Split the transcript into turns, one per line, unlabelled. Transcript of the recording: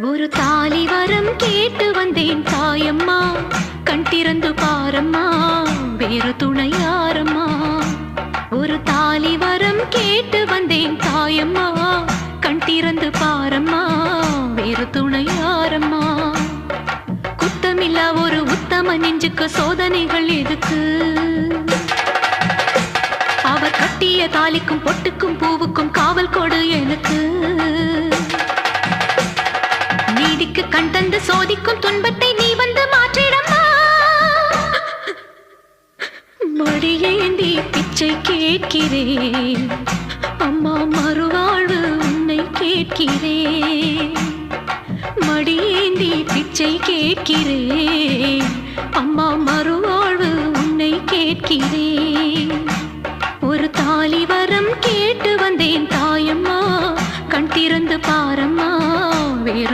ஒரு தாலி வரம் கேட்டு வந்தேன் தாயம்மா, கண் திறந்து பாரம்மா, வேறு துணை யாரம்மா. ஒரு தாலி வரம் கேட்டு வந்தேன் தாயம்மா, கண் திறந்து பாரம்மா, வேறு துணை யாரம்மா. குத்தமில்லா ஒரு உத்தம நெஞ்சுக்கு சோதனைகள் எதுக்கு? அவர் கட்டிய தாலிக்கும் பொட்டுக்கும் பூவுக்கும் காவல் கொடு எனக்கு. நீதிக்கு கண் தந்து சோதிக்கும் துன்பத்தை நீ வந்து மாற்றிடம்மா. மடியேந்தி பிச்சை கேட்கிறேன் அம்மா, மறுவாழ்வு உன்னை கேட்கிறேன். மடியேந்தி பிச்சை கேட்கிறேன் அம்மா, மறுவாழ்வு உன்னை கேட்கிறேன்.